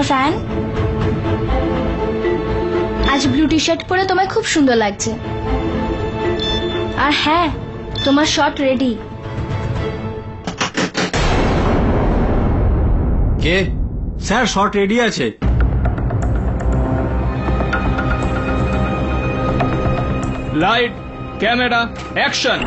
Fan. আজ blue T shirt পরে তোমায় খুব সুন্দর লাগছে। আর হ্যাঁ, তোমার শট রেডি। কে? স্যার শট রেডি আছে। Light, camera, action.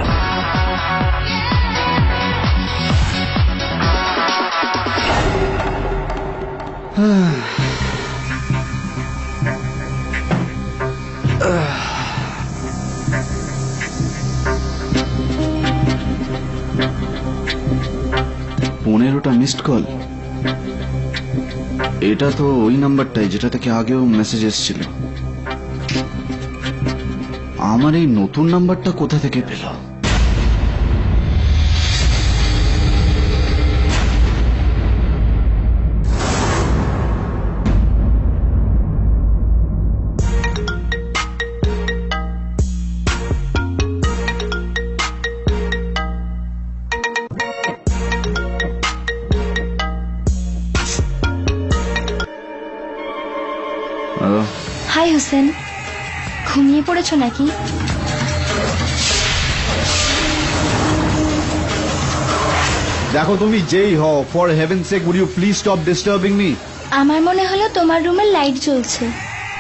পনেরোটা মিসড কল। এটা তো ওই নাম্বারটাই যেটা থেকে আগেও মেসেজ এসেছিল। আমার এই নতুন নাম্বারটা কোথা থেকে পেল? হাই হোসেন, ঘুমিয়ে পড়েছো নাকি? দেখো তুমি যেই হও, for heaven sake would you please stop disturbing me. আমার মনে হলো তোমার রুমের লাইট জ্বলছে,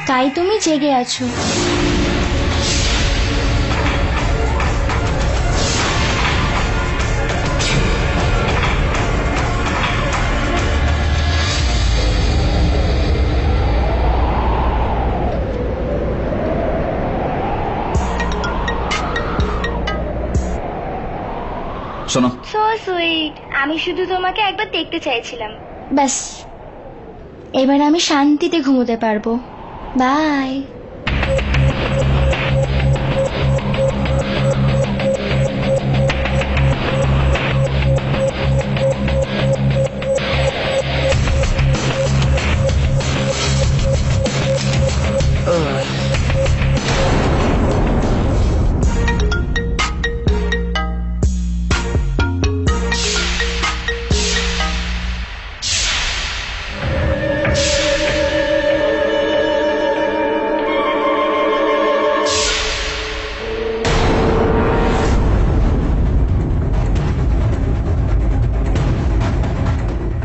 তাই তুমি জেগে আছো। শোনো, সো সুইট, আমি শুধু তোমাকে একবার দেখতে চাইছিলাম। ব্যাস, এবার আমি শান্তিতে ঘুমোতে পারবো। বাই।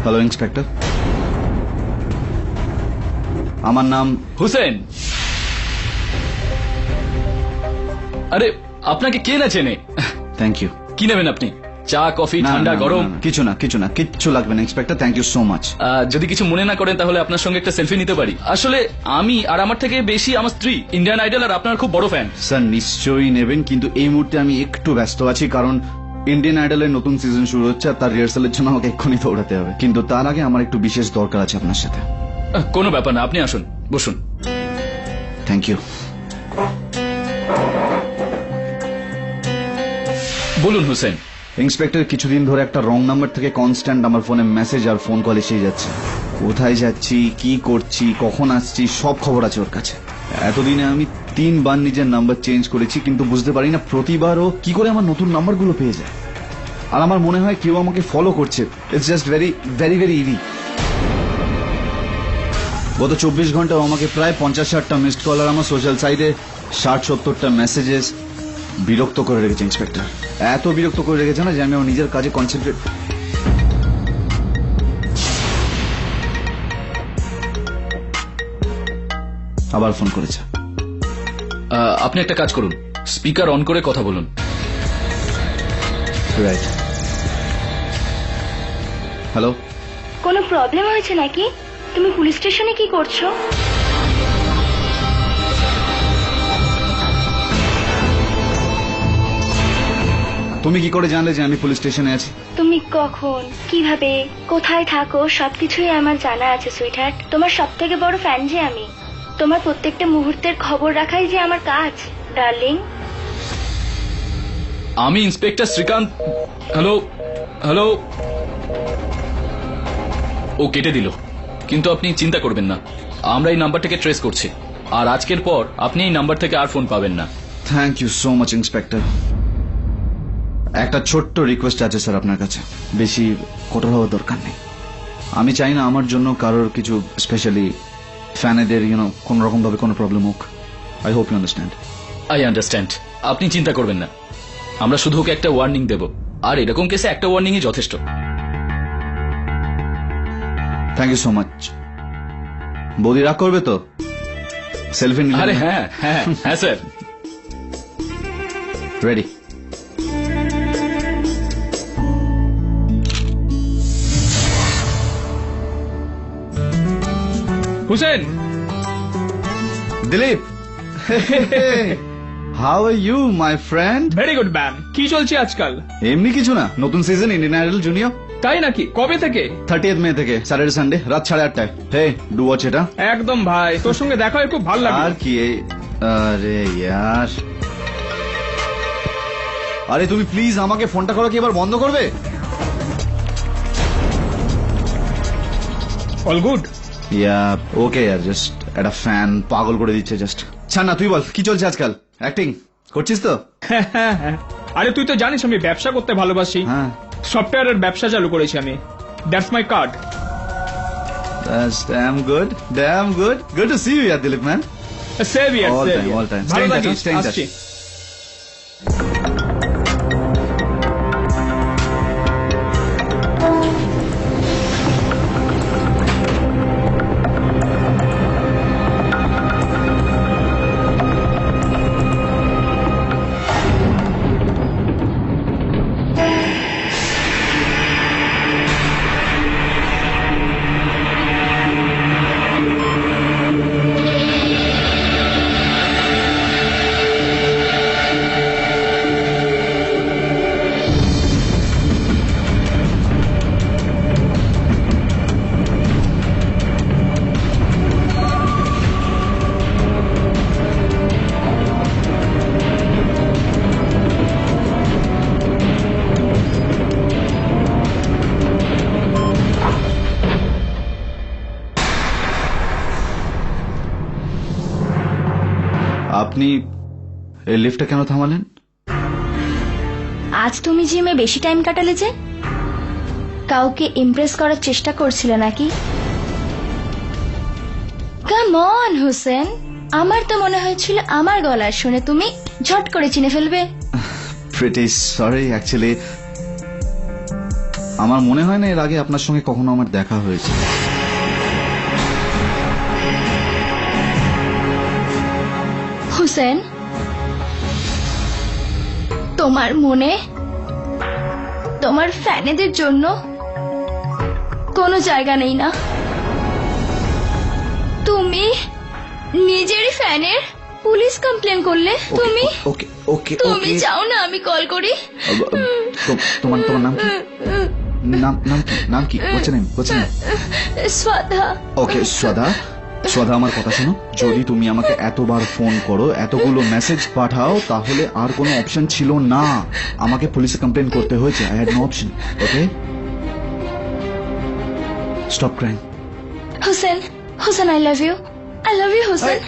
হ্যালো ইন্সপেক্টর, আমার নাম হুসেন। আরে আপনাকে কে না চেনে? Thank you. কি নেবেন আপনি? চা, কফি, ঠান্ডা, গরম? কিছু না, কিচ্ছু লাগবে না inspector, thank you so much. যদি কিছু মনে না করেন তাহলে আপনার সঙ্গে একটা সেলফি নিতে পারি। আসলে আমি আর আমার থেকে বেশি আমার স্ত্রী ইন্ডিয়ান আইডল আর আপনার খুব বড় ফ্যান। স্যার নিশ্চয়ই নেবেন, কিন্তু এই মুহূর্তে আমি একটু ব্যস্ত আছি, কারণ ইন্ডিয়ান আইডলের নতুন সিজন শুরু হচ্ছে আর তার রিহার্সালের জন্য আমাকে এক্ষুনি দৌড়াতে হবে। কিন্তু তার আগে আমার একটু বিশেষ দরকার আছে আপনার সাথে। কোনো ব্যাপার না, আপনি আসুন, বসুন। Thank you. বলুন হুসেন। ইন্সপেক্টর, কিছুদিন ধরে একটা রং নাম্বার থেকে কনস্ট্যান্ট আমার ফোনে মেসেজ আর ফোন কল এসেই যাচ্ছে। কোথায় যাচ্ছি, কি করছি, কখন আসছি, সব খবর আছে ওর কাছে। এতদিনে আমি 3 বার নিজের নাম্বার চেঞ্জ করেছি, কিন্তু বুঝতে পারি না প্রতিবারও কি করে আমার নতুন নাম্বারগুলো পেয়ে যায়। আর আমার মনে হয় কেউ আমাকে ফলো করছে। It's just very very very easy. গত 24 ঘন্টাও আমাকে প্রায় 50-60টা মিসড কল আর আমার সোশ্যাল সাইটে 60-70টা মেসেজেস বিরক্ত করে রেখেছে ইন্সপেক্টর। এত বিরক্ত করে রেখেছে না যে আমি আমার নিজের কাজে কনসেন্ট্রেট। আবার ফোন করেছে। আপনি একটা কাজ করুন, স্পিকার অন করে কথা বলুন। রাইট। হ্যালো, কোনো প্রবলেম হয়েছে নাকি? তুমি পুলিশ স্টেশনে কি করছো? তুমি কি করে জানলে যে আমি পুলিশ স্টেশনে আছি? তুমি কখন, কিভাবে, কোথায় থাকো সবকিছুই আমার জানা আছে সুইটহার্ট। তোমার সবথেকে বড় ফ্যান যে আমি। তোমার প্রত্যেকটা মুহূর্তের খবর রাখাই যে আমার কাজ, ডার্লিং। আমি ইন্সপেক্টর শ্রীকান্ত। Hello hello. ও কেটে দিল, কিন্তু আপনি চিন্তা করবেন না, আমরা এই নাম্বারটাকে ট্রেস করছি, আর আজকের পর আপনি এই নাম্বার থেকে আর ফোন পাবেন না। Thank you so much inspector. একটা ছোট্ট রিকোয়েস্ট আছে স্যার আপনার কাছে, বেশি কঠোর হওয়ার দরকার নেই। আমি চাই না আমার জন্য কারোর কিছু স্পেশালি ফ্যানেদের কোন রকম ভাবে কোনো প্রবলেম হোক। I hope you understand. I understand. আপনি চিন্তা করবেন না, আমরা শুধু ওকে একটা ওয়ার্নিং দেব, আর এরকম কেসে একটা ওয়ার্নিংই যথেষ্ট। Thank you so much. বৌদি রাগ করবে তো? সেলফি নিলে? আরে হ্যাঁ হ্যাঁ হ্যাঁ sir. Ready. Hussain, Dilip, how are you my friend? Very good man. কি চলছে আজকাল? এমনি কিছু না, নতুন সিজন ইন্ডিয়ান আইডল জুনিয়র। তাই নাকি? কবে থেকে? 30th মে থেকে, স্যাটারডে সানডে রাত 8:30টায়। হে ডু ওয়াচ এটা। একদম ভাই, তোর সঙ্গে দেখা হয়ে খুব ভালো আর লাগলো। কি আরে ইয়ার, আরে তুমি প্লিজ আমাকে ফোনটা করো, কি এবার বন্ধ করবে? All good. ইয়া ওকে ইয়ার, জাস্ট একটা ফ্যান পাগল করে দিচ্ছে জাস্ট। ছাড় না, তুই বল কি চলছে আজকাল? অ্যাক্টিং করছিস তো? আরে তুই তো জানিস আমি ব্যবসা করতে ভালোবাসি। হ্যাঁ, সফটওয়্যারের ব্যবসা চালু করেছি আমি। That's my card. that's damn good, damn good. Good to see you, yeah, Dilip man. Save year, All save time, year. all time. ভালো Stay in touch, থাকিস, stay in touch. আসছি। আপনি এই লিফটটা কেন থামালেন? আজ তুমি জিমে বেশি টাইম কাটালে যে? কাউকে ইমপ্রেস করার চেষ্টা করছিলে নাকি? কাম অন হোসেন, আমার তো মনে হয়েছিল আমার গলার শুনে তুমি ঝট করে চিনে ফেলবে। প্রিটি সরি, অ্যাকচুয়ালি আমার মনে হয় না এর আগে আপনার সঙ্গে কখনো আমার দেখা হয়েছে। হোসেন, তোমার মনে তোমার ফ্যানেদের জন্য কোনো জায়গা নেই না? তুমি নিজেরই ফ্যানের পুলিশ কমপ্লেন করলে। তুমি ওকে ওকে তুমি ওকে, চাও না আমি কল করি? তোমার নাম কি? নাম কি? What's your name? শ্রদ্ধা। ওকে শ্রদ্ধা, শ্রদ্ধা আমার কথা শোনো, যদি তুমি আমাকে এতবার ফোন করো, এতগুলো মেসেজ পাঠাও, তাহলে আর কোনো অপশন ছিল না, আমাকে পুলিশে কমপ্লেন করতে হয়েছে। I had no option. Okay stop crying. Hossain, Hossain, I love you, I love you Hossain,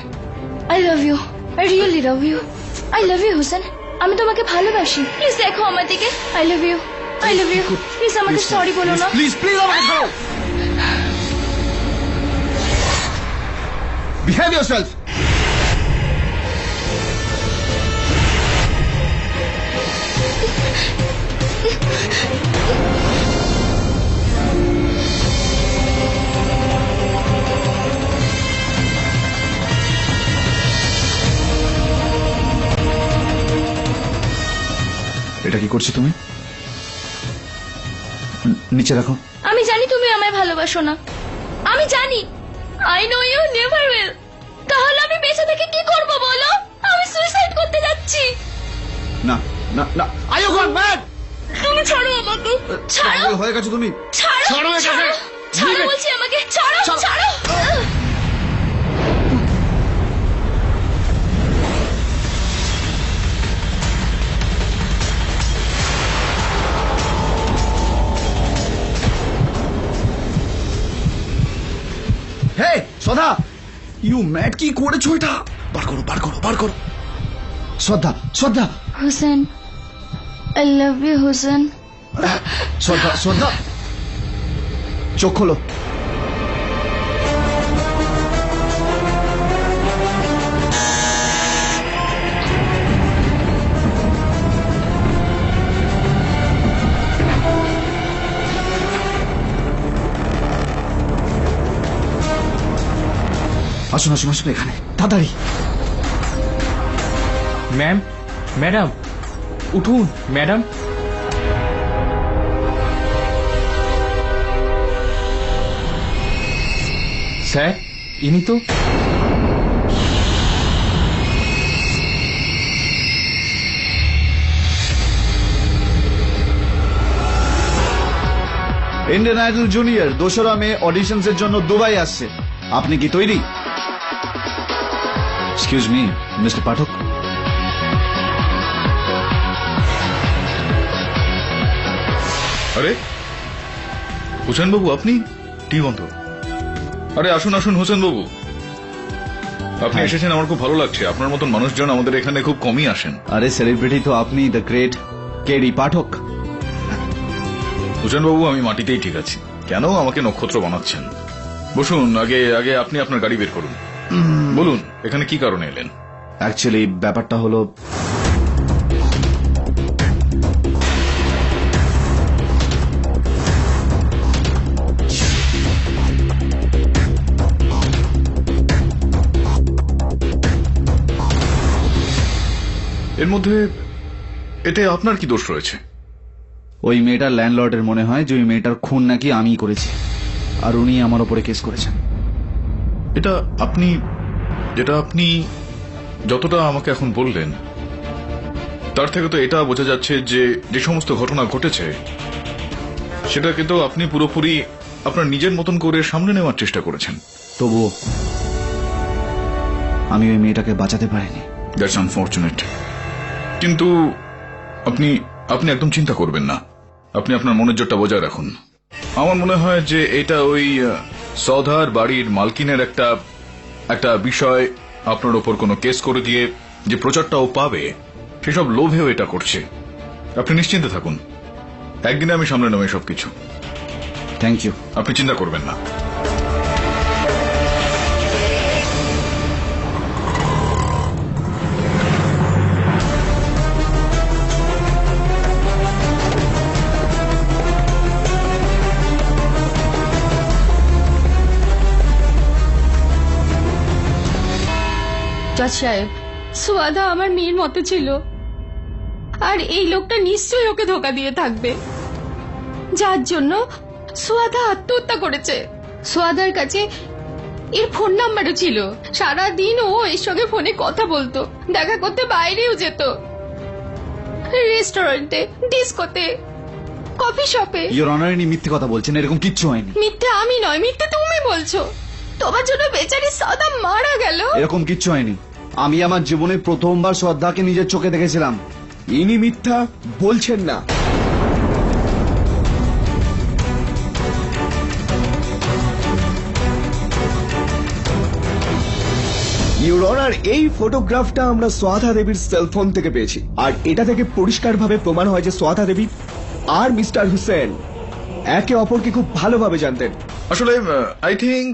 I love you, I really love you, I love you Hossain, আমি তোমাকে ভালোবাসি। প্লিজ দেখো আমার দিকে। I love you, I love you, please আমাকে sorry বলো না। Please please আমাকে ছাড়ো। Behave yourself. এটা কি করছো তুমি? নিচে রাখো। আমি জানি তুমি আমায় ভালোবাসো না, আমি জানি। I know you never will. তাহলে আমি বেঁচে থেকে কি করব বলো? আমি সুইসাইড করতে যাচ্ছি। না না না, আর ইউ গট ম্যাড? তুমি ছাড়ো আমাকে, ছাড়ো। পাগল হয়ে গেছো তুমি। ছাড়ো, ছাড়ো এটাকে। ছাড়ো, ছাড়ো বলছি আমাকে, ছাড়ো, ছাড়ো। হে শ্রদ্ধা, ইউ ম্যাড, কি করেছো এটা? বার করো বার করো বার করো। Shraddha Shraddha Hossain, I love you Hossain. Shraddha Shraddha চোখ খোলো। আসুন আসুন আসুন এখানে তাড়াতাড়ি। ম্যাম, ম্যাডাম, উঠুন ম্যাডাম। স্যার, ইনি তো। ইন্ডিয়ান আইডল জুনিয়র 2রা মে অডিশনস এর জন্য দুবাই আসছে। আপনি কি তৈরি? Excuse me, mister Pathak. আরে হোসেন বাবু, আপনি? টি বন্ধ। আরে আসুন আসুন হোসেন বাবু, আপনি এসেছেন, আমার খুব ভালো লাগছে। আপনার মতন মানুষজন আমাদের এখানে খুব কমই আসেন। আরে সেলিব্রিটি তো আপনি, দ্য গ্রেট কেডি পাঠক। হোসেন বাবু, আমি মাটিতেই ঠিক আছি, কেন আমাকে নক্ষত্র বানাচ্ছেন? বসুন, আগে আগে আপনি আপনার গাড়ি বের করুন। বলুন এখানে কি কারণে এলেন? অ্যাকচুয়ালি ব্যাপারটা হলো, এর মধ্যে এতে আপনার কি দোষ রয়েছে? ওই মেয়েটার ল্যান্ডলর্ডের মনে হয় যে ওই মেয়েটার খুন নাকি আমিই করেছি, আর উনি আমার ওপরে কেস করেছেন। যেটা আপনি যতটা আমাকে এখন বললেন, তার থেকে তো এটা বোঝা যাচ্ছে যে যে সমস্ত ঘটনা ঘটেছে সেটাকে তো আপনি পুরোপুরি আপনার নিজের মতন করে সামনে নেওয়ার চেষ্টা করেছেন। তবুও আমি ওই মেয়েটাকে বাঁচাতে পারিনি। That's unfortunate. কিন্তু আপনি আপনি একদম চিন্তা করবেন না, আপনি আপনার মনের জোরটা বজায় রাখুন। আমার মনে হয় যে এটা ওই সৌধার বাড়ির মালকিনের একটা বিষয় আপনার ওপর কোনো কেস করে দিয়ে যে প্রচারটা ও পাবে, সেসব লোভেও এটা করছে। আপনি নিশ্চিন্তে থাকুন, একদিনে আমি সামলে নেব সবকিছু। Thank you. আপনি চিন্তা করবেন না। জজ সাহেব, সুয়াদা আমার মেয়ের মতো ছিল, আর এই লোকটা নিশ্চয়ই ওকে ধোকা দিয়ে থাকবে, যার জন্য সুয়াদা আত্মহত্যা করেছে। সুয়াদার কাছে এর ফোন নাম্বারও ছিল, সারাদিন ও এর সঙ্গে ফোনে কথা বলতো, দেখা করতে বাইরেও যেত, রেস্টুরেন্টে, ডিস্কোতে, কফি শপে। ইওর অনার, ইনি মিথ্যে কথা বলছেন, এরকম কিচ্ছু হয়নি। মিথ্যে আমি নয়, মিথ্যে তুমি বলছো। তোমার জন্য বেচারি সাদা মারা গেল। এরকম কিচ্ছু হয়নি। আমি আমার জীবনে প্রথমবার শ্রদ্ধাকে নিজের চোখে দেখেছিলাম। ইনি মিথ্যা বলছেন না। ইউর অনার, এই ফটোগ্রাফটা আমরা সোয়াধা দেবীর সেলফোন থেকে পেয়েছি, আর এটা থেকে পরিষ্কারভাবে প্রমাণ হয় যে সোয়াধা দেবী আর মিস্টার হুসেন একে অপরকে খুব ভালোভাবে জানতেন। আসলে আই থিঙ্ক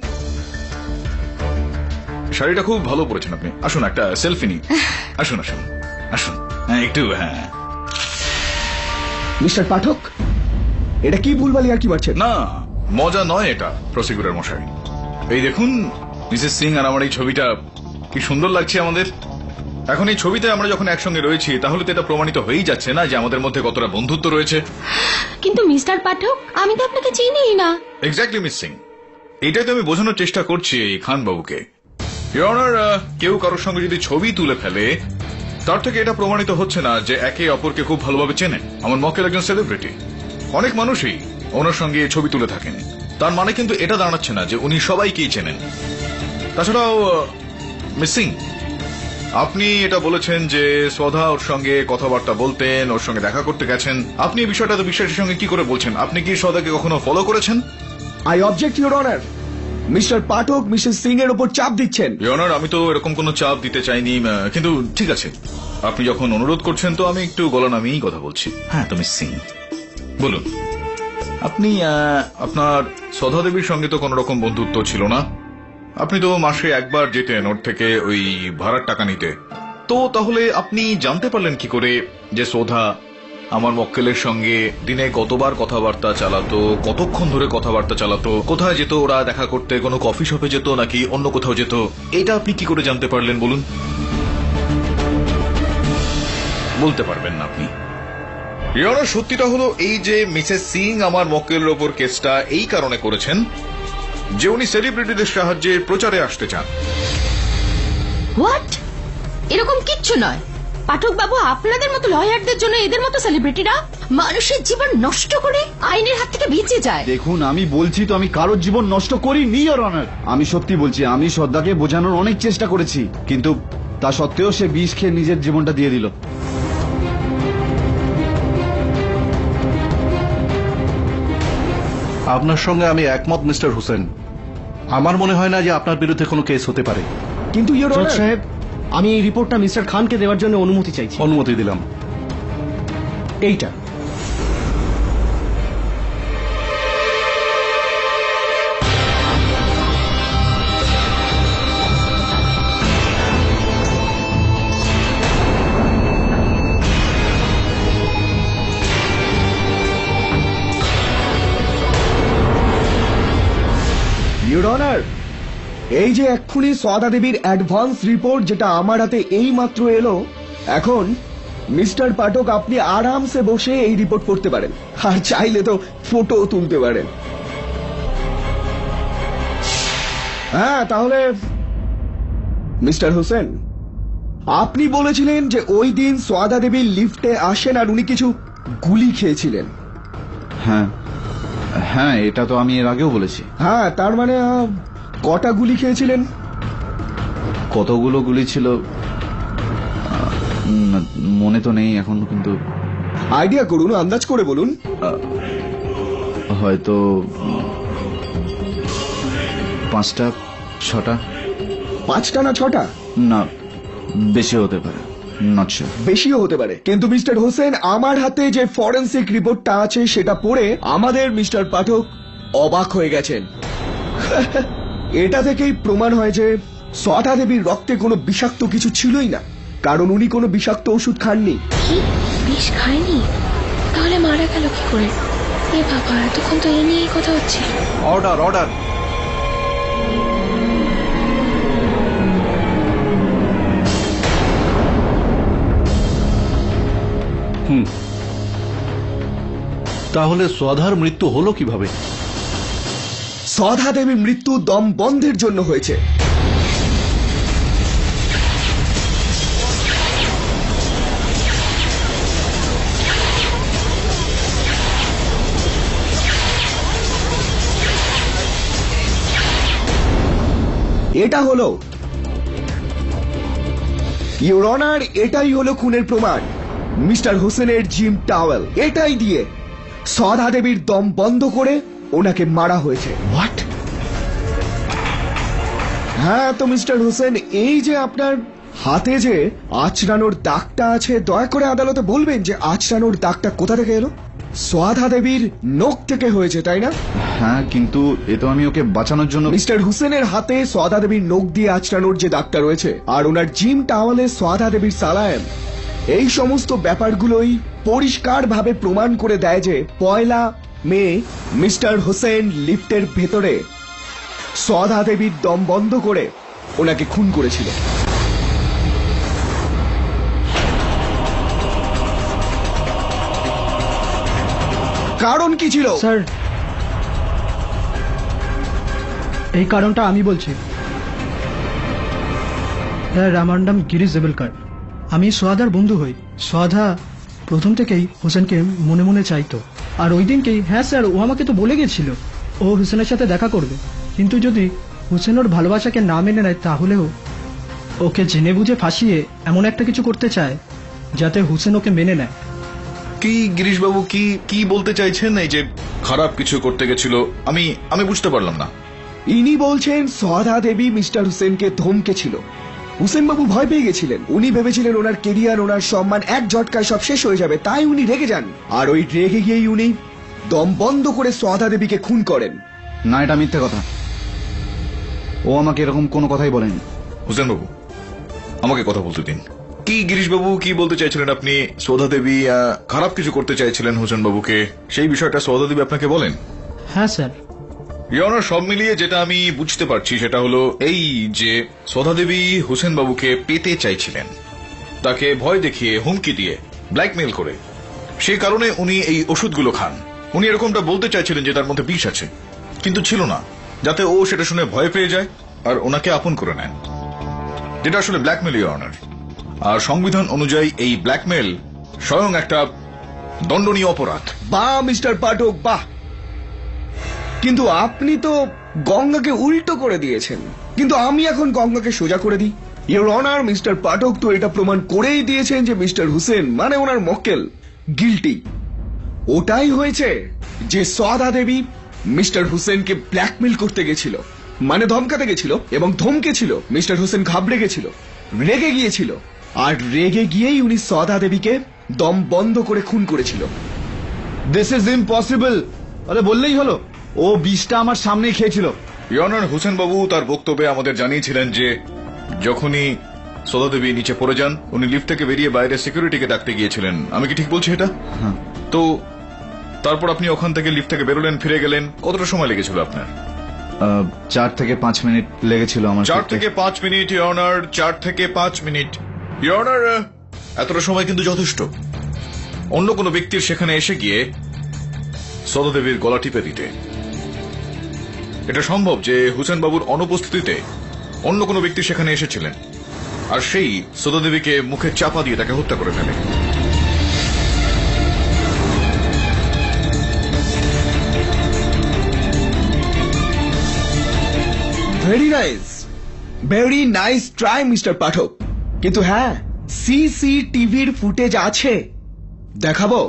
শাড়িটা খুব ভালো পরেছেন আপনি। আসুন একটা সেলফি নিই। আসুন আসুন আসুন, হ্যাঁ একটু। হ্যাঁ মিস্টার পাঠক, এটা কি ভুলভালি আর কি মারছেন? না, মজা নয় এটা প্রসিকিউটর মশাই। এই দেখুন মিসেস সিং আর আমার এই ছবিটা কি সুন্দর লাগছে আমাদের। এখন এই ছবিতে আমরা যখন একসঙ্গে রয়েছি, তাহলে তো এটা প্রমাণিত হয়েই যাচ্ছে না যে আমাদের মধ্যে কতটা বন্ধুত্ব রয়েছে। কিন্তু মিস্টার পাঠক, আমি তো আপনাকে চিনিই না। এক্স্যাক্টলি মিস সিং, এটাই তো আমি বোঝানোর চেষ্টা করছি এই খান বাবুকে। ইওর অনার, কেউ কারোর সঙ্গে যদি ছবি তুলে ফেলে, তার থেকে এটা প্রমাণিত হচ্ছে না যে একে অপরকে খুব ভালোভাবে চেনে। আমার মক্কেল একজন সেলিব্রিটি, অনেক মানুষই ওনার সঙ্গে ছবি তুলে থাকেন, তার মানে কিন্তু এটা দাঁড়াচ্ছে না যে উনি সবাইকেই চেনেন। তাছাড়াও মিস সিং, আপনি এটা বলেছেন যে শ্রদ্ধা ওর সঙ্গে কথাবার্তা বলতেন, ওর সঙ্গে দেখা করতে গেছেন। আপনি এই বিষয়টা তো বিশ্বাসের সঙ্গে কি করে বলছেন? আপনি কি শ্রদ্ধাকে কখনো ফলো করেছেন? I object your honour. Mister Pathak Mrs Singh এর উপর চাপ দিচ্ছেন। ইওর অনার, আমি তো এরকম কোনো চাপ দিতে চাইনি, কিন্তু ঠিক আছে, আপনি যখন অনুরোধ করছেন তো আমি একটু গলা নামিয়েই কথা বলছি। হ্যাঁ তো মিস সিং বলুন, আপনি আপনার সধা দেবীর সঙ্গে তো কোন রকম বন্ধুত্ব ছিল না। আপনি তো মাসে একবার যেতেন ওর থেকে ওই ভাড়ার টাকা নিতে। তো তাহলে আপনি জানতে পারলেন কি করে যে সোধা আমার মক্কেলের সঙ্গে দিনে কতবার কথাবার্তা চালাতো, কতক্ষণ ধরে কথাবার্তা চালাতো, কোথায় যেত ওরা দেখা করতে, কোনো কফি শপে যেত নাকি অন্য কোথাও যেত, এটা আপনি কি করে জানতে পারলেন বলুন? বলতে পারবেন না আপনি। রিওনার সত্যিটা হলো এই যে মিসেস সিং আমার মক্কেলের ওপর কেসটা এই কারণে করেছেন যে উনি সেলিব্রিটিদের সাহায্যে প্রচারে আসতে চান। হোয়াট? এরকম কিচ্ছু নয় পাঠক বাবু, আপনাদের মতো লয়ারদের জন্য এদের মতো সেলিব্রিটিরা মানুষের জীবন নষ্ট করে আইনের হাত থেকে বেঁচে যায়। দেখুন, আমি বলছি তো আমি কারোর জীবন নষ্ট করিনি, ইওর অনার। আমি সত্যি বলছি, আমি শ্রদ্ধাকে বোঝানোর অনেক চেষ্টা করেছি, কিন্তু তা সত্ত্বেও সে বিষ খেয়ে নিজের জীবনটা দিয়ে দিল। আপনার সঙ্গে আমি একমত মিস্টার হোসেন। আমার মনে হয় না যে আপনার বিরুদ্ধে কোনো কেস হতে পারে। কিন্তু ইওর জজ অনার, সাহেব, আমি এই রিপোর্টটা মিস্টার খানকে দেওয়ার জন্য অনুমতি চাইছি। অনুমতি দিলাম। এইটা ইওর অনার, এই যে এক্ষুনি সদা দেবীর অ্যাডভান্স রিপোর্ট যেটা আমার হাতে এই মাত্র এলো, এখন মিস্টার পাঠক আপনি আরামসে বসে এই রিপোর্ট পড়তে পারেন, আর চাইলে তো ফটো তুলতে পারেন। হ্যাঁ, তাহলে মিস্টার হোসেন, আপনি বলেছিলেন যে ওই দিন সদা দেবী লিফটে আসেন আর উনি কিছু গুলি খেয়েছিলেন। হ্যাঁ হ্যাঁ, এটা তো আমি এর আগেও বলেছি। হ্যাঁ, তার মানে কটা গুলি খেয়েছিলেন? কতগুলো গুলি ছিল মনে তো নেই এখন, কিন্তু আইডিয়া করুন, আন্দাজ করে বলুন। হয়তো 5টা 6টা। 5টা না 6টা? না, বেশি হতে পারে, নট শিওর। বেশিও হতে পারে, কিন্তু মিস্টার হোসেন আমার হাতে যে ফরেন্সিক রিপোর্টটা আছে সেটা পড়ে আমাদের মিস্টার পাঠক অবাক হয়ে গেছেন। এটা থেকেই প্রমাণ হয় যে সদা দেবীর রক্তে কোনো বিষাক্ত কিছু ছিলই না, কারণ উনি কোনো বিষাক্ত ওষুধ খাননি। কি বিষ খায়নি? তাহলে মারা গেল কি করে? এ বাবা, এতক্ষণ তো এ নিয়েই কথা হচ্ছে। Order order. তাহলে সধার মৃত্যু হলো কিভাবে? সদা দেবীর মৃত্যু দম বন্ধের জন্য হয়েছে। এটা হলো ইওর অনার, এটাই হলো খুনের প্রমাণ। মিস্টার হোসেনের জিম টাওয়েল, এটাই দিয়ে সদা দেবীর দম বন্ধ করে ওনাকে মারা হয়েছে। হোয়াট? হ্যাঁ, তো মিস্টার হোসেন, এই যে আপনার হাতে যে আঁচড়ানোর দাগটা আছে, দয়া করে আদালতে বলবেন যে আঁচড়ানোর দাগটা কোথা থেকে এলো? সদা দেবীর নখ থেকে হয়েছে, তাই না? হ্যাঁ, কিন্তু এ তো আমি ওকে বাঁচানোর জন্য। মিস্টার হুসেনের হাতে সদা দেবীর নখ দিয়ে আঁচড়ানোর যে দাগটা রয়েছে, আর ওনার জিম টাওয়ালে সদা দেবীর সালায়েম, এই সমস্ত ব্যাপারগুলোই পরিষ্কারভাবে প্রমাণ করে দেয় যে 1 মে মিস্টার হোসেন লিফটের ভেতরে সদা দেবীর দম বন্ধ করে ওনাকে খুন করেছিল। কারণ কি ছিল? স্যার, এই কারণটা আমি বলছি। স্যার, আমার নাম গিরিশ জেবেলকার। আমি সোহাদার বন্ধু হই। সোহাদা প্রথম থেকেই হোসেনকে মনে মনে চাইতো, আর ওই দিনকেই, হ্যাঁ স্যার, ও আমাকে তো বলে গেছিল ও হোসেনের সাথে দেখা করবে, কিন্তু যদি হোসেন ওর ভালোবাসাকে না মেনে নেয় তাহলেও ওকে জেনে বুঝে ফাঁসিয়ে এমন একটা কিছু করতে চায় যাতে হোসেন ওকে মেনে নেয়। কি গিরিশবাবু, কি কি বলতে চাইছেন? এই যে খারাপ কিছু করতে গেছিল, আমি বুঝতে পারলাম না। ইনি বলছেন সদা দেবী মিস্টার হুসেনকে ধমকে ছিল। হুসেন বাবু ভয় পেয়ে গেছিলেন, উনি ভেবেছিলেন ওনার কেরিয়ার, ওনার সম্মান এক ঝটকায় সব শেষ হয়ে যাবে, তাই উনি রেগে যান, আর ওই রেগে গিয়েই উনি দম বন্ধ করে সোয়াদা দেবীকে খুন করেন। না, এটা মিথ্যে কথা। ও আমাকে এরকম কোনো কথাই বলেনি। হুসেন বাবু, আমাকে কথা বলতে দিন। কি গিরিশ বাবু কি বলতে চাইছিলেন আপনি? সৌধা দেবী খারাপ কিছু করতে চাইছিলেন হোসেন বাবুকে, সেই বিষয়টা সৌধা দেবী আপনাকে বলেন? হ্যাঁ স্যার। ইয়নার, সব মিলিয়ে যেটা আমি বুঝতে পারছি সেটা হলো এই যে সৌধা দেবী হোসেন বাবুকে পেতে চাইছিলেন, তাকে ভয় দেখিয়ে, হুমকি দিয়ে, ব্ল্যাকমেল করে। সেই কারণে উনি এই ওষুধগুলো খান। উনি এরকমটা বলতে চাইছিলেন যে তার মধ্যে বিষ আছে, কিন্তু ছিল না, যাতে ও সেটা শুনে ভয় পেয়ে যায় আর ওনাকে আপন করে নেন, যেটা আসলে ব্ল্যাকমেল, ইয়নার। আর সংবিধান অনুযায়ী এই ব্ল্যাকমেল স্বয়ং একটা দণ্ডনীয় অপরাধ। বাহ মিস্টার পাঠক, বাহ। কিন্তু আপনি তো গঙ্গাকে উল্টো করে দিয়েছেন, কিন্তু আমি এখন গঙ্গাকে সোজা করে দিই। ইওর অনার, মিস্টার পাঠক তো এটা প্রমাণ করেই দিয়েছেন যে মিস্টার হুসেন মানে ওনার মক্কেল গিল্টি। ওটাই হয়েছে যে সোয়াদা দেবী মিস্টার হুসেনকে ব্ল্যাকমেল করতে গেছিল, মানে ধমকাতে গেছিল, এবং ধমকেছিল। মিস্টার হুসেন ঘাবড়ে গেছিল, রেগে গিয়েছিল, আর রেগে গিয়েই উনি সোয়াদা দেবীকে দম বন্ধ করে খুন করেছিল। This is impossible. আরে বললেই হলো, ও বিষটা আমার সামনেই খেয়েছিল। ইয়নার, হোসেন বাবু তার বক্তব্যে আমাদের জানিয়েছিলেন যে যখনই সৌধা দেবী নিচে পড়ে যান, উনি লিফট থেকে বেরিয়ে বাইরে সিকিউরিটিকে ডাকতে গিয়েছিলেন। আমি কি ঠিক বলছি এটা? হ্যাঁ। তো তারপর আপনি ওখান থেকে লিফট থেকে বেরোলেন, ফিরে গেলেন, কতটা সময় লেগেছিল আপনার? 4 থেকে 5 মিনিট লেগেছিল আমার। 4 থেকে 5 মিনিট, ইয়নার। 4 থেকে 5 মিনিট, ইয়নার। এতটা সময় কিন্তু যথেষ্ট। অন্য কোনো ব্যক্তির সেখানে এসে গিয়ে সৌধা দেবীর গলা টিপে দিতে। এটা সম্ভব যে হুসেন বাবুর অনুপস্থিতিতে অন্য কোনো ব্যক্তি সেখানে এসেছিলেন, আর সেই সৌধা দেবীকে মুখে চাপা দিয়ে তাকে হত্যা করে ফেলে। ভেরি নাইস ট্রাই মিস্টার পাঠক। কিন্তু হ্যাঁ, সিসিটিভির ফুটেজ আছে, দেখাবো?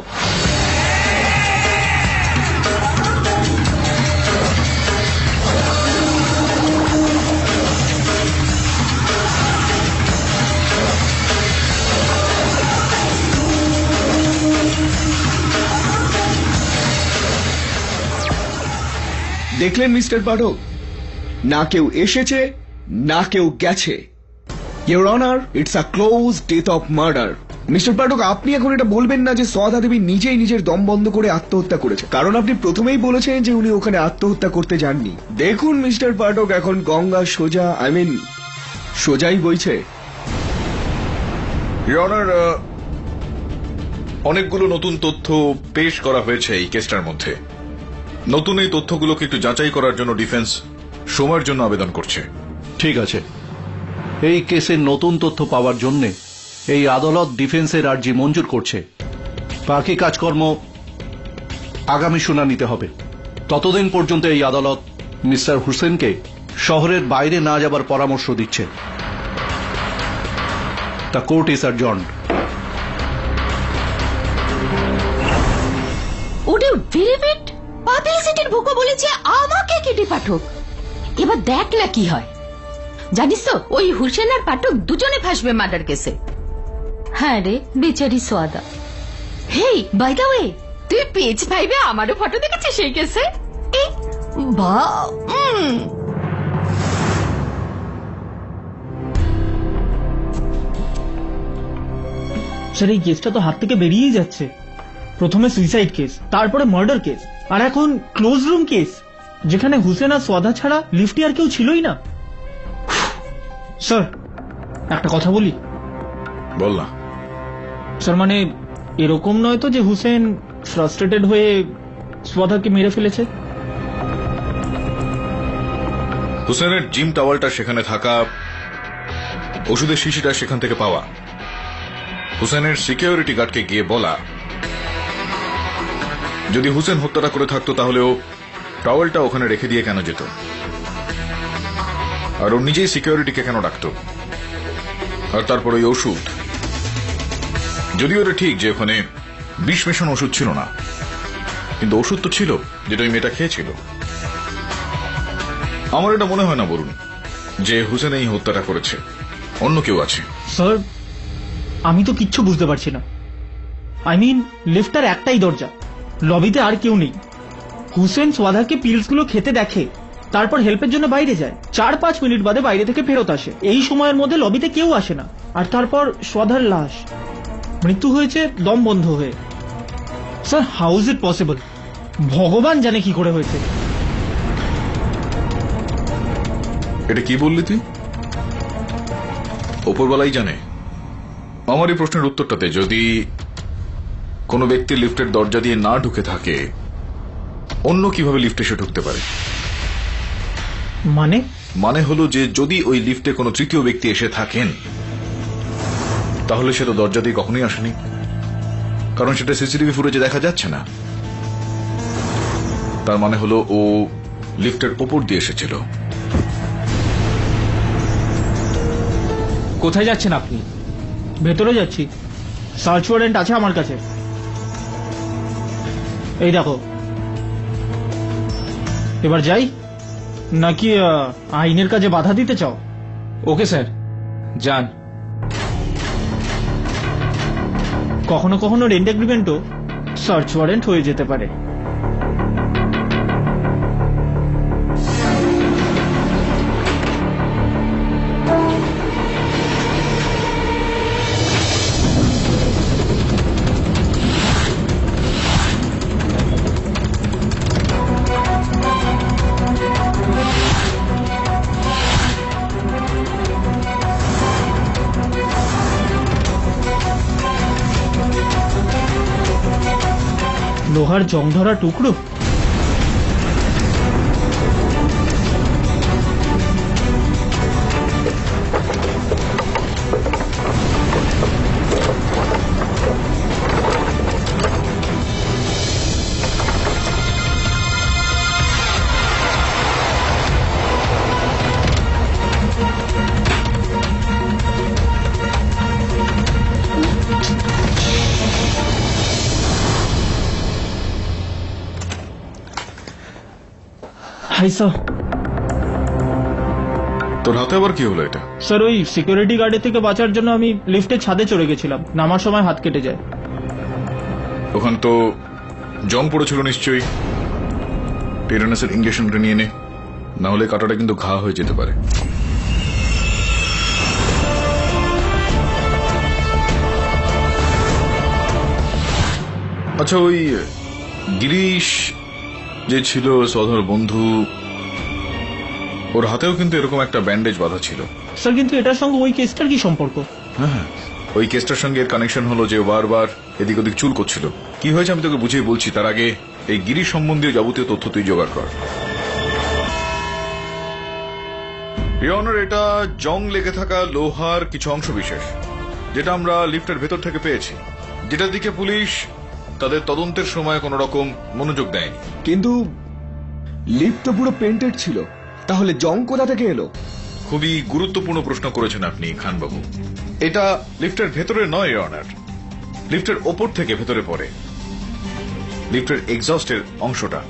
দেখলেন মিস্টার পাঠক, না কেউ এসেছে, না কেউ গেছে। Your honour, it's a close death of murder. Mister Pathak, আপনি এখন এটা বলবেন না যে সোয়াদা দেবী নিজেই নিজের দম বন্ধ করে আত্মহত্যা করেছে, কারণ আপনি প্রথমেই বলেছেন যে উনি ওখানে আত্মহত্যা করতে যাননি। দেখুন মিস্টার পাঠক, এখন গঙ্গা সোজা, সোজাই বইছে। ইওর অনার, অনেকগুলো নতুন তথ্য পেশ করা হয়েছে এই কেসটার মধ্যে। নতুন এই তথ্যগুলোকে একটু যাচাই করার জন্য ডিফেন্স সময়ের জন্য আবেদন করছে। ঠিক আছে, এই কেসের নতুন তথ্য পাওয়ার জন্য এই আদালত ডিফেন্সের আর্জি মঞ্জুর করছে। বাকি কাজকর্ম আগামী শুনানিতে হবে। ততদিন পর্যন্ত এই আদালত মিস্টার হুসেনকে শহরের বাইরে না যাবার পরামর্শ দিচ্ছে। The court is adjourned. ওরে ভেরিভিট, পাবলিসিটির ভুকো বলেছে আমাকে কেটে পাঠক। এবার দেখ না কি হয়। জানিস তো, ওই হুসেন আর পাঠক দুজনে ফাঁসবে মার্ডার কেসে। হ্যাঁ রে, বেচারি সোয়াদা। হেই, বাই দ্য ওয়ে, তুই পেজ 5-এ আমারও ফটো দেখেছিস সেই কেসে? এই বা স্যার, এই কেসটা তো হাত থেকে বেরিয়েই যাচ্ছে। প্রথমে সুইসাইড কেস, তারপরে মার্ডার কেস, আর এখন ক্লোজ রুম কেস, যেখানে হুসেন আর সোয়াদা ছাড়া লিফটে আর কেউ ছিলই না। স্যার, একটা কথা বলি? বল না। স্যার, মানে এরকম নয় তো যে হুসেন ফ্রাস্ট্রেটেড হয়ে সোয়াদাকে মেরে ফেলেছে? হুসেনের জিম টাওয়ালটা সেখানে থাকা, ওষুধের শিশিটা সেখান থেকে পাওয়া, হুসেনের সিকিউরিটি গার্ডকে গিয়ে বলা, যদি হুসেন হত্যাটা করে থাকতো তাহলেও টাওয়েলটা ওখানে রেখে দিয়ে কেন যেত, আর ও নিজেই সিকিউরিটিকে কেন ডাকতো, আর তারপর ওই ওষুধ। যদিও এটা ঠিক যে ওখানে বিষ মেশানো ওষুধ ছিল না, কিন্তু ওষুধ তো ছিল যেটা ওই মেয়েটা খেয়েছিল। আমার এটা মনে হয় না বলুন যে হুসেন এই হত্যাটা করেছে, অন্য কেউ আছে। স্যার, আমি তো কিচ্ছু বুঝতে পারছি না। লিফটার একটাই দরজা, লবিতে আর কেউ নেই। হুসেন সোয়াদাকে পিলসগুলো খেতে দেখে, তারপর হেল্পের জন্য বাইরে যায়। 4-5 মিনিট বাদে বাইরে থেকে ফেরত আসে। এই সময়ের মধ্যে লবিতে কেউ আসে না। আর তারপর সোয়াদার লাশ, মৃত্যু হয়েছে দম বন্ধ হয়ে। Sir, how is it possible? ভগবান জানে কি করে হয়েছে। এটা কি বললি তুই? ওপরওয়ালাই জানে। আমার এই প্রশ্নের উত্তরটাতে, যদি কোনো ব্যক্তি লিফটের দরজা দিয়ে না ঢুকে থাকে, অন্য কিভাবে লিফটে এসে ঢুকতে পারে? মানে হলো যে যদি ওই লিফটে কোনো তৃতীয় ব্যক্তি এসে থাকেন, তাহলে সে তো দরজা দিয়ে কখনোই আসেনি, কারণ সেটা সিসিটিভি ফুটেজে দেখা যাচ্ছে না। তার মানে হলো ও লিফটের ওপর দিয়ে এসেছিল। কোথায় যাচ্ছেন আপনি? ভেতরে যাচ্ছি, সার্চ ওয়ারেন্ট আছে আমার কাছে। এই দেখো, এবার যাই নাকি আইনের কাজে বাধা দিতে চাও? ওকে স্যার, যান। কখনো কখনো রেন্ট এগ্রিমেন্টও সার্চ ওয়ারেন্ট হয়ে যেতে পারে। লোহার জং ধরা টুকরো? তোর হাতে আবার কি হলো এটা? স্যার, ওই সিকিউরিটি গার্ডের থেকে বাঁচার জন্য আমি লিফটের ছাদে চড়ে গেছিলাম। নামার সময় হাত কেটে যায়। ওখান তো জং পড়েছিল নিশ্চয়ই। টেটানাসের ইঞ্জেকশনটা নিয়ে নে, না হলে কাটাটা কিন্তু ঘা হয়ে যেতে পারে। আচ্ছা, ওই গিরিশ যে ছিল সধর বন্ধু, ওর হাতেও কিন্তু এরকম একটা ব্যান্ডেজ বাঁধা ছিল। স্যার, কিন্তু এটার সঙ্গে ওই কেসটার কি সম্পর্ক? হ্যাঁ, ওই কেসটার সঙ্গে এর কানেকশন হলো যে বারবার এদিক ওদিক চুল করছিল। কি হয়েছে আমি তোকে বুঝিয়ে বলছি, তার আগে এই গিরিশ সম্বন্ধীয় যাবতীয় তথ্য তুই জোগাড় কর। ইয়নার, এটা জং লেগে থাকা লোহার কিছু অংশ বিশেষ, যেটা আমরা লিফটের ভেতর থেকে পেয়েছি, যেটার দিকে পুলিশ তাদের তদন্তের সময় কোন রকম মনোযোগ দেয়নি। কিন্তু লিফট তো পুরো পেন্টেড ছিল, তাহলে জং কোথা থেকে এলো? খুবই গুরুত্বপূর্ণ প্রশ্ন করেছেন আপনি খানবাবু। এটা লিফটের ভেতরে নয় ইয়নার, লিফটের ওপর থেকে ভেতরে পড়ে। লিফটের এক্সস্টের অংশটা,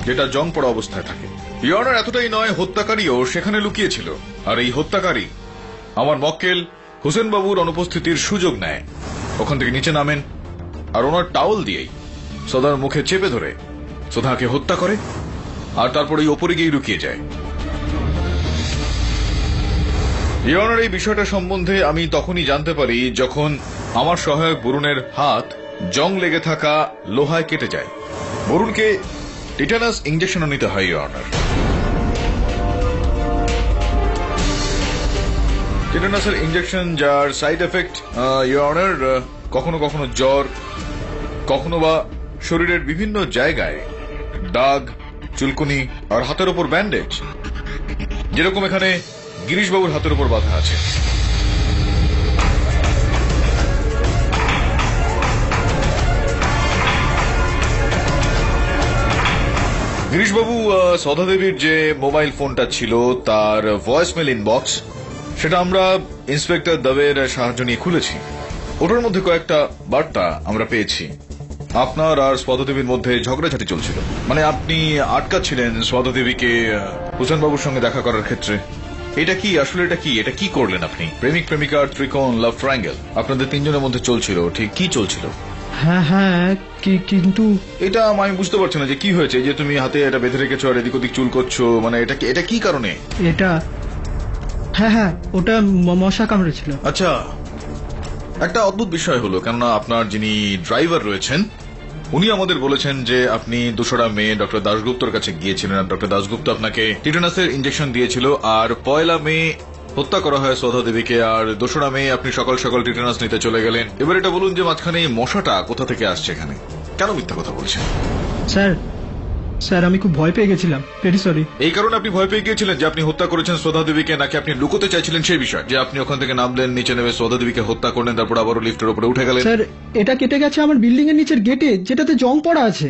যেটা জং পড়া অবস্থায় থাকে। ইয়নার, এতটাই নয়, হত্যাকারীও সেখানে লুকিয়েছিল। আর এই হত্যাকারী আমার মক্কেল হোসেন বাবুর অনুপস্থিতির সুযোগ নেয়, ওখান থেকে নিচে নামেন আর ওনার টাওয়াল দিয়েই সোধার মুখে চেপে ধরে সোধাকে হত্যা করে, আর তারপর এই ওপরে গিয়ে লুকিয়ে যায়। ইয়নার, এই বিষয়টা সম্বন্ধে আমি তখনই জানতে পারি যখন আমার সহায়ক বরুণের হাত জং লেগে থাকা লোহায় কেটে যায়। বরুণকে টিটানাস ইঞ্জেকশনও নিতে হয় ইয়নার। টিটানাসের ইঞ্জেকশন, যার সাইড এফেক্ট ইয়নার কখনো কখনো জ্বর, কখনো বা শরীরের বিভিন্ন জায়গায় দাগ, চুলকুনি আর হাতের ওপর ব্যান্ডেজ, যেরকম এখানে গিরিশবাবুর হাতের উপর বাঁধা আছে। গিরিশবাবু সধা দেবীর যে মোবাইল ফোনটা ছিল, তার ভয়েসমেল ইনবক্স, সেটা আমরা ইন্সপেক্টর দবের সাহায্য নিয়ে খুলেছি। ওটার মধ্যে কয়েকটা বার্তা আমরা পেয়েছি। আপনার আর স্পদা দেবীর মধ্যে ঝগড়াঝাটি চলছিল, মানে আপনি আটকাচ্ছিলেন স্পদা দেবীকে হুসেন বাবুর সঙ্গে দেখা করার ক্ষেত্রে। এটা কি আসলে, এটা কি করলেন আপনি? প্রেমিক প্রেমিকার ত্রিকোণ, লাভ ট্রায়াঙ্গেল আপনাদের তিনজনের মধ্যে চলছিল, ঠিক কি চলছিল? হ্যাঁ হ্যাঁ কিন্তু এটা আমি বুঝতে পারছি না যে কি হয়েছে, যে তুমি হাতে এটা বেঁধে রেখেছো আর এদিক ওদিক চুল করছো, মানে এটা কি কারণে? এটা হ্যাঁ হ্যাঁ ওটা মশা কামড়েছিল। আচ্ছা, একটা অদ্ভুত বিষয় হলো, কেননা আপনার যিনি ড্রাইভার রয়েছেন উনি আমাদের বলেছেন যে আপনি 2রা মে ডক্টর দাশগুপ্তর কাছে গিয়েছিলেন আর ডক্টর দাশগুপ্ত আপনাকে টিটানাসের ইঞ্জেকশন দিয়েছিল, আর 1 মে হত্যা করা হয় শ্রদ্ধা দেবীকে, আর 2রা মে আপনি সকাল সকাল টিটানাস নিতে চলে গেলেন। এবার এটা বলুন যে মাঝখানে এই মশাটা কোথা থেকে আসছে এখানে? কেন মিথ্যা কথা বলছেন? স্যার আমি খুব ভয় পেয়ে গেছিলাম, ভেরি সরি। এই কারণে আপনি ভয় পেয়ে গিয়েছিলেন যে আপনি হত্যা করেছেন শ্রদ্ধা দেবীকে, নাকি আপনি লুকোতে চাইছিলেন সেই বিষয়, যে আপনি ওখান থেকে নামলেন, নিচে নেমে শ্রদ্ধা দেবীকে হত্যা করলেন, তারপর আবারও লিফটের উপরে উঠে গেলেন? স্যার এটা কেটে গেছে আমার বিল্ডিং এর নিচের গেটে, যেটাতে জং পড়া আছে।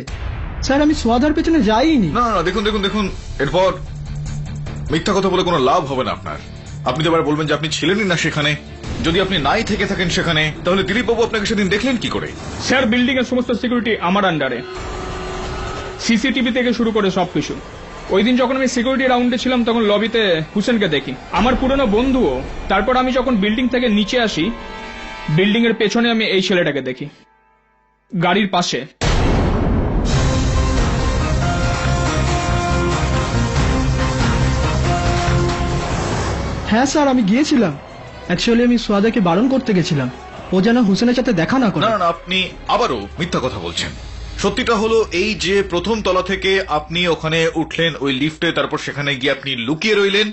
স্যার আমি সোয়াদার পেছনে যাইনি। না না, দেখুন, এরপর মিথ্যা কথা বলে কোনো লাভ হবে না আপনার। আপনি তো এবার বলবেন যে আপনি ছিলেনই না সেখানে। যদি আপনি নাই থেকে থাকেন সেখানে, তাহলে দিলীপ বাবু আপনাকে সেদিন দেখলেন কি করে? স্যার বিল্ডিং এর সমস্ত সিকিউরিটি আমার আন্ডারে, সিসিটিভি থেকে শুরু করে সবকিছু। ওই দিন যখন আমি সিকিউরিটি রাউন্ডে ছিলাম তখন লবিতে হুসেনকে দেখি, আমার পুরনো বন্ধুও। তারপর আমি যখন বিল্ডিং থেকে নিচে আসি, বিল্ডিং এর পেছনে আমি এই ছেলেটাকে দেখি, গাড়ির পাশে। হ্যাঁ স্যার আমি গিয়েছিলাম, অ্যাকচুয়ালি আমি সোয়াদাকে বারণ করতে গেছিলাম, ও যেন হুসেনের সাথে দেখা না করে। না না, আপনি আবারও মিথ্যা কথা বলছেন। সত্যিটা হলো এই যে প্রথম তলা থেকে আপনি ওখানে উঠলেন ওই লিফটে, তারপর সেখানে গিয়ে আপনি লুকিয়ে রইলেন,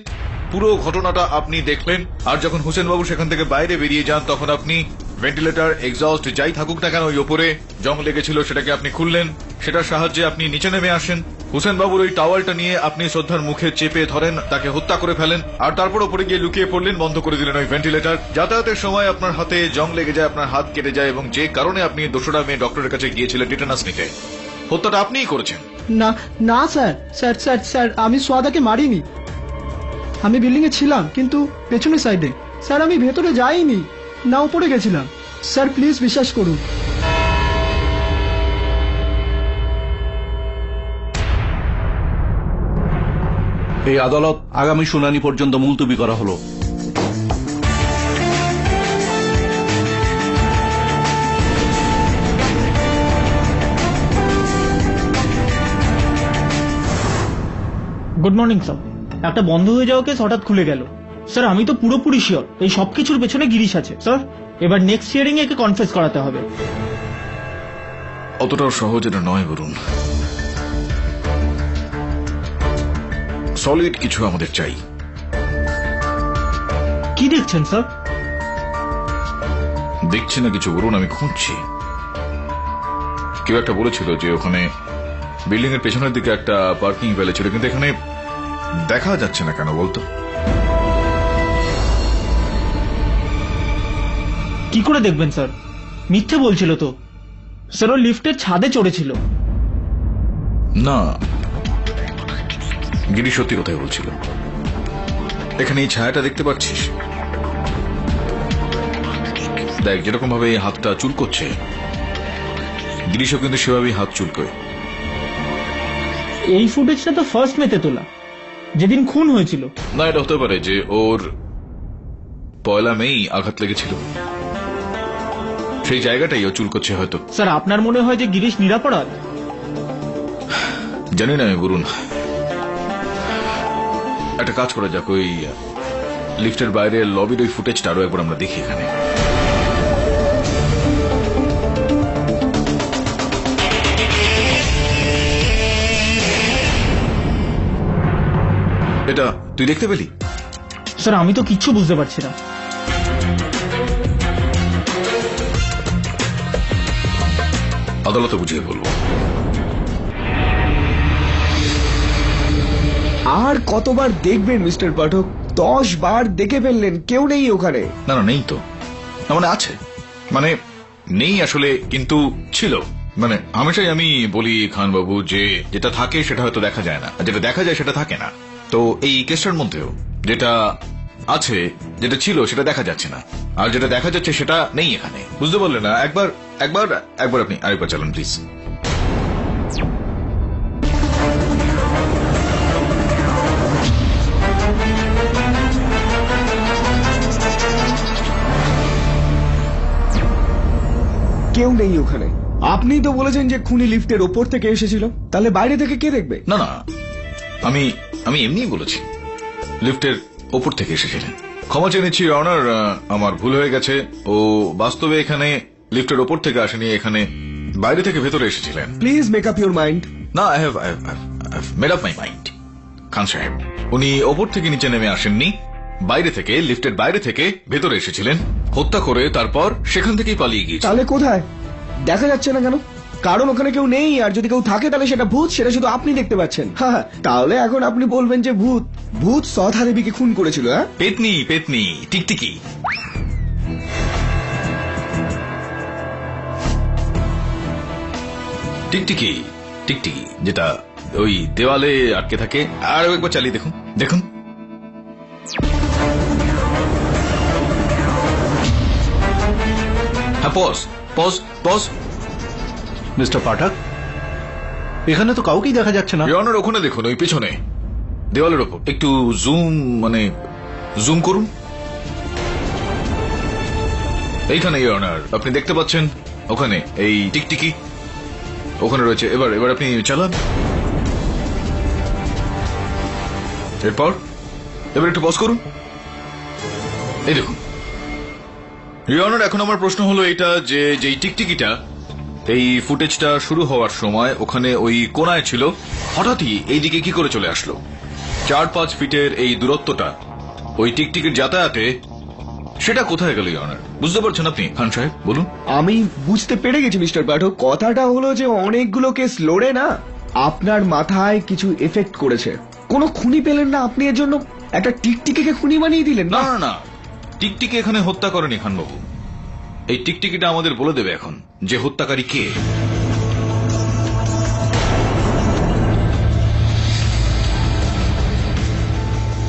পুরো ঘটনাটা আপনি দেখলেন। আর যখন হোসেন বাবু সেখান থেকে বাইরে বেরিয়ে যান, তখন আপনি ভেন্টিলেটর, এক্সস্ট যাই থাকুক না কেন, ওই ওপরে জং লেগেছিল সেটাকে আপনি খুললেন, সেটার সাহায্যে আপনি নিচে নেমে আসেন। হোসেন বাবুর ওই টাওয়ালটা নিয়ে আপনি শ্রদ্ধার মুখে চেপে ধরেন, তাকে হত্যা করে ফেলেন, আর তারপর ওপরে গিয়ে লুকিয়ে পড়লেন, বন্ধ করে দিলেন ওই ভেন্টিলেটর। যাতায়াতের সময় আপনার হাতে জং লেগে যায়, আপনার হাত কেটে যায়, এবং যে কারণে আপনি 2রা মে ডক্টরের কাছে গিয়েছিলেন টিটানাস নিতে। হত্যাটা আপনিই করেছেন। না না স্যার স্যার স্যার স্যার আমি সোয়াদাকে মারিনি। আমি বিল্ডিং এ ছিলাম কিন্তু পেছনের সাইডে। স্যার আমি ভেতরে যাইনি, না উপরে গেছিলাম। স্যার প্লিজ বিশ্বাস করুন। এই আদালত আগামী শুনানি পর্যন্ত মুলতবি করা হলো। Good morning sir. একটা বন্ধ হয়ে যাওয়া কেস হঠাৎ খুলে গেল। স্যার আমি তো পুরোপুরি শিওর এই সবকিছুর পেছনে গিরিশ আছে। স্যার এবার নেক্সট হিয়ারিং একে কনফেস করাতে হবে। অতটাও সহজ এটা নয় বরুণ, সলিড কিছু আমাদের চাই। কি দেখছেন স্যার? দেখছি না কিছু বরুণ, আমি খুঁজছি। কেউ একটা বলেছিল যে ওখানে বিল্ডিং এর পেছনের দিকে একটা পার্কিং ভ্যালি ছিল, কিন্তু এখানে দেখা যাচ্ছে না কেন বলতো? কি করে দেখবেন স্যার? মিথ্যে বলছিল তো। স্যার ও লিফটের ছাদে চড়েছিল। না, গিরি সত্যি কথাই বলছিল। এখানে এই ছায়াটা দেখতে পাচ্ছিস, দেখ যেরকম ভাবে এই হাতটা চুলকোচ্ছে, গিরিশও কিন্তু সেভাবেই হাত চুলকোয়। এই ফুটেজটা তো ফার্স্ট মেতে তোলা, যেদিন খুন হয়েছিল। না, এটা হতে পারে যে ওর 1 মেই আঘাত লেগেছিল, সেই জায়গাটাই ও চুলকোচ্ছে হয়তো। স্যার আপনার মনে হয় যে গিরিশ নিরাপরাধ? জানি না আমি বলুন। একটা কাজ করা যাক, ওই লিফটের বাইরে লবির ওই ফুটেজটা আরো একবার আমরা দেখি। এখানে এটা তুই দেখতে পেলি? স্যার আমি তো কিচ্ছু বুঝতে পারছি না। আদালতে বুঝিয়ে বলবো। আর কতবার দেখবেন মিস্টার পাঠক? 10 বার দেখে ফেললেন, কেউ নেই ওখানে। না না, নেই তো। না মানে আছে, মানে নেই আসলে, কিন্তু ছিল। মানে হামেশাই আমি বলি খান বাবু যে যেটা থাকে সেটা হয়তো দেখা যায় না, আর যেটা দেখা যায় সেটা থাকে না। তো এই কেসটার মধ্যেও যেটা আছে, যেটা ছিল সেটা দেখা যাচ্ছে না, আর যেটা দেখা যাচ্ছে সেটা নেই এখানে। বুঝতে পারলেন না? একবার একবার একবার আপনি আরেকবার চালান প্লিজ। কেউ নেই ওখানে। আপনিই তো বলেছেন যে খুনি লিফটের ওপর থেকে এসেছিল, তাহলে বাইরে থেকে কে দেখবে? না না, আমি আমি এমনিই বলেছি লিফটের ওপর থেকে এসেছিলেন। ক্ষমা চেয়ে নিচ্ছি ইওর অনার, আমার ভুল হয়ে গেছে। ও বাস্তবে এখানে লিফটের ওপর থেকে আসেনি, এখানে বাইরে থেকে ভেতরে এসেছিলেন। Please make up your mind. না, I have made up my mind. Khan সাহেব, উনি ওপর থেকে নিচে নেমে আসেননি, বাইরে থেকে, লিফটের বাইরে থেকে ভেতরে এসেছিলেন, হত্যা করে তারপর সেখান থেকেই পালিয়ে গিয়েছে। তাহলে কোথায় দেখা যাচ্ছে না কেন? কারণ ওখানে কেউ নেই, আর যদি কেউ থাকে তাহলে সেটা ভূত, সেটা শুধু আপনি দেখতে পাচ্ছেন। হ্যাঁ, তাহলে এখন আপনি বলবেন যে ভূত সধা দেবীকে খুন করেছিল? হ্যাঁ, পেতনি পেতনি টিকটিকি। টিকটিকি টিকটিকি যেটা ওই দেওয়ালে আটকে থাকে। আর একবার চালিয়ে দেখুন, দেখুন। হ্যাঁ, পজ পজ পজ। মিস্টার পাঠক, এখানে তো কাউকেই দেখা যাচ্ছে না। ইওর অনার, ওখানে দেখুন, ওই পেছনে দেওয়ালের ওপর। একটু জুম করুন। এইখানে ইওর অনার, আপনি দেখতে পাচ্ছেন ওখানে এই টিকটিকি ওখানে রয়েছে। এবার আপনি চালান। এবার একটু পজ করুন। এই দেখুন ইওর অনার, এখন আমার প্রশ্ন হলো এটা যে যেই টিকটিকিটা এই ফুটেজটা শুরু হওয়ার সময় ওখানে ওই কোনায় ছিল, হঠাৎই এইদিকে কি করে চলে আসলো? 4-5 ফিটের এই দূরত্বটা ওই টিকটিকির যাতায়াতে সেটা কোথায় গেল ইওর অনার? বুঝতে পারছেন আপনি খান সাহেব? বলুন। আমি বুঝতে পেরে গেছি মিস্টার পাঠক। কথাটা হলো যে অনেকগুলো কেস লড়ে না আপনার মাথায় কিছু এফেক্ট করেছে। কোনো খুনি পেলেন না, আপনি এর জন্য একটা টিকটিকিকে খুনি বানিয়ে দিলেন। না না না, টিকটিকি এখানে হত্যা করেনি খানবাবু। এই টিকটিকিটা আমাদের বলে দেবে এখন যে হত্যাকারী কে।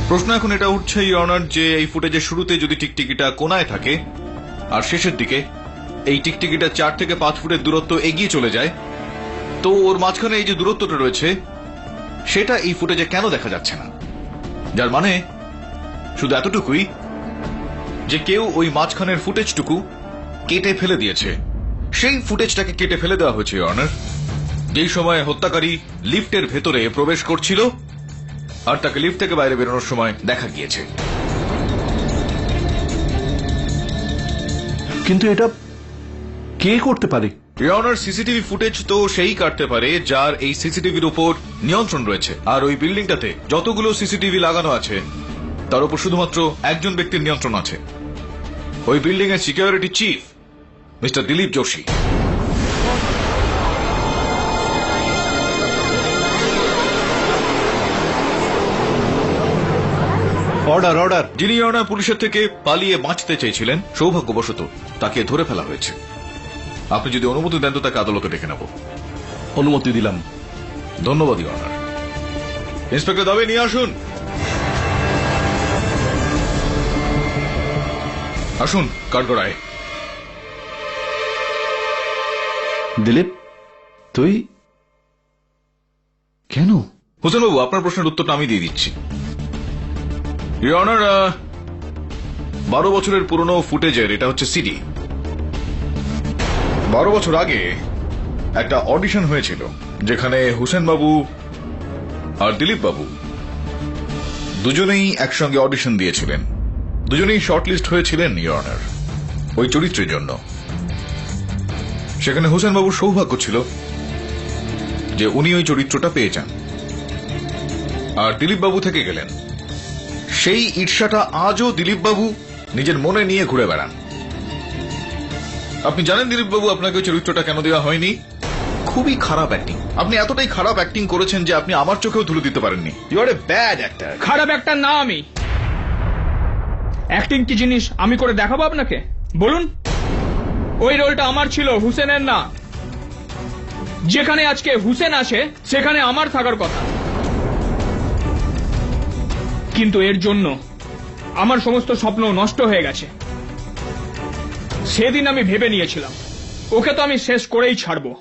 প্রশ্ন এখন এটা উঠছে ইওর অনার, যে এই ফুটেজের শুরুতে যদি টিকটিকিটা কোনায় থাকে আর শেষের দিকে এই টিকটিকিটা 4 থেকে 5 ফুটের দূরত্ব এগিয়ে চলে যায়, তো ওর মাঝখানে এই যে দূরত্বটা রয়েছে সেটা এই ফুটেজে কেন দেখা যাচ্ছে না? যার মানে শুধু এতটুকুই যে কেউ ওই মাঝখানের ফুটেজটুকু কেটে ফেলে দিয়েছে। সেই ফুটেজটাকে কেটে ফেলে দেওয়া হয়েছে ইওর অনার, যেই সময় হত্যাকারী লিফটের ভেতরে প্রবেশ করছিল আর তাকে লিফট থেকে বাইরে বেরোনোর সময় দেখা গিয়েছে। কিন্তু এটা কে করতে পারে? ইওর অনার, সিসিটিভি ফুটেজ তো সেই কাটতে পারে যার এই সিসিটিভির উপর নিয়ন্ত্রণ রয়েছে। আর ওই বিল্ডিংটাতে যতগুলো সিসিটিভি লাগানো আছে তার উপর শুধুমাত্র একজন ব্যক্তির নিয়ন্ত্রণ আছে। ওই বিল্ডিং এর security chief mister Dilip Joshi. Order order. যিনি ইওর অনার পুলিশের থেকে পালিয়ে বাঁচতে চেয়েছিলেন, সৌভাগ্যবশত তাকে ধরে ফেলা হয়েছে। আপনি যদি অনুমতি দেন তো তাকে আদালতে ডেকে নেব। অনুমতি দিলাম। ধন্যবাদ ইওর অনার। ইন্সপেক্টর দবে নিয়ে আসুন। আসুন কাঠগড়ায়। দিলীপ, তুই কেন? হোসেনবাবু, আপনার প্রশ্নের উত্তরটা আমি দিয়ে দিচ্ছি। ইওর অনার, 12 বছরের পুরনো ফুটেজের এটা হচ্ছে সিডি। 12 বছর আগে একটা অডিশন হয়েছিল যেখানে হোসেন বাবু আর দিলীপ বাবু দুজনেই একসঙ্গে অডিশন দিয়েছিলেন। দুজনেই শর্টলিস্ট হয়েছিলেন ইওর অনার ওই চরিত্রের জন্য। সেখানে হোসেন বাবুর সৌভাগ্য ছিল যে উনি ওই চরিত্রটা পেয়ে যান, আর দিলীপ বাবু থেকে গেলেন। সেই ঈর্ষাটা আজও দিলীপ বাবু নিজের মনে নিয়ে ঘুরে বেড়ান। আপনি জানেন দিলীপ বাবু আপনাকে ওই চরিত্রটা কেন দেওয়া হয়নি? খুবই খারাপ অ্যাক্টিং। আপনি এতটাই খারাপ অ্যাক্টিং করেছেন যে আপনি আমার চোখেও ধুলো দিতে পারেননি। You are a bad actor. খারাপ একটা না, আমি অ্যাক্টিং কি জিনিস আমি করে দেখাবো আপনাকে? বলুন। ওই রোলটা আমার ছিল, হুসেনের না। যেখানে আজকে হুসেন আছে সেখানে আমার থাকার কথা, কিন্তু এর জন্য আমার সমস্ত স্বপ্ন নষ্ট হয়ে গেছে। সেদিন আমি ভেবে নিয়েছিলাম ওকে তো আমি শেষ করেই ছাড়বো।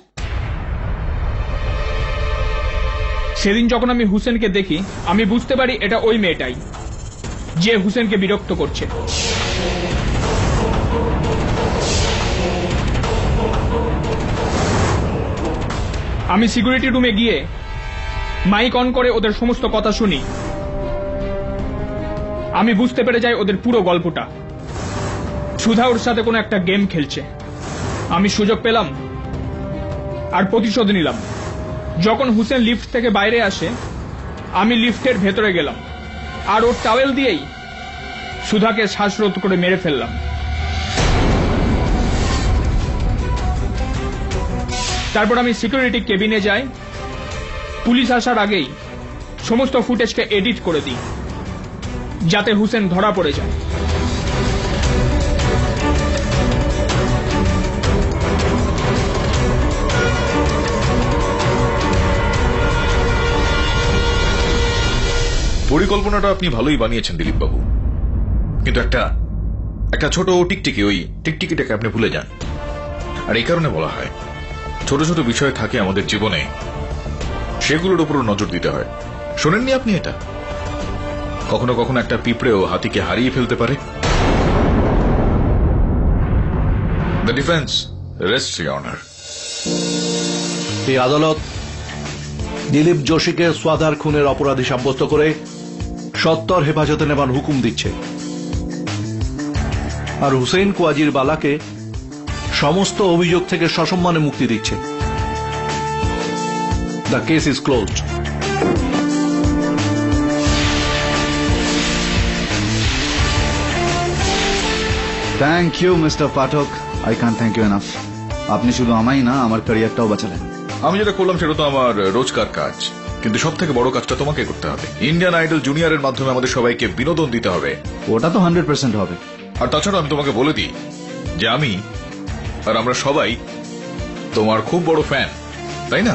সেদিন যখন আমি হুসেনকে দেখি আমি বুঝতে পারি এটা ওই মেয়েটাই যে হুসেনকে বিরক্ত করছে। আমি সিকিউরিটি রুমে গিয়ে মাইক অন করে ওদের সমস্ত কথা শুনি। আমি বুঝতে পেরে যাই ওদের পুরো গল্পটা। সুধা ওর সাথে কোনো একটা গেম খেলছে। আমি সুযোগ পেলাম আর প্রতিশোধ নিলাম। যখন হুসেন লিফট থেকে বাইরে আসে আমি লিফটের ভেতরে গেলাম আর ওর টাওয়েল দিয়েই সুধাকে শ্বাসরোধ করে মেরে ফেললাম। তারপর আমি সিকিউরিটি কেবিনে যাই। পুলিশ আসার আগেই সমস্ত ফুটেজকে এডিট করে দিই যাতে হুসেন ধরা পড়ে যায়। পরিকল্পনাটা আপনি ভালোই বানিয়েছেন দিলীপ বাবু, কিন্তু একটা ছোট টিকটিকি, ওই টিকটিকিটাকে আপনি ভুলে যান। আর এই কারণে বলা হয় ছোট ছোট বিষয় থাকে আমাদের জীবনে, সেগুলোর উপর নজর দিতে হয়। শোনেননি আপনি এটা? কখনো কখনো একটা পিঁপড়েও হাতিকে হারিয়ে ফেলতে পারে। The defence রেস্টস your honour. এই আদালত দিলীপ যোশীকে সোয়াদার খুনের অপরাধী সাব্যস্ত করে সত্তর হেফাজতে নেবার হুকুম দিচ্ছে আর হুসেইন কোয়াজির বালাকে সমস্ত অভিযোগ থেকে সসম্মানে মুক্তি দিচ্ছে। The case is closed. Thank you mister Pathak, I can thank you enough. আপনি শুধু আমায় না, আমার ক্যারিয়ারটাও বাঁচালেন। আমি যেটা করলাম সেটা তো আমার রোজকার কাজ, কিন্তু সব থেকে বড় কাজটা তোমাকে করতে হবে। ইন্ডিয়ান আইডল জুনিয়রের মাধ্যমে আমাদের সবাইকে বিনোদন দিতে হবে। ওটা তো 100% হবে। আর তাছাড়া আমি তোমাকে বলে দিই যে আমি আর আমরা সবাই তোমার খুব বড় ফ্যান, তাই না?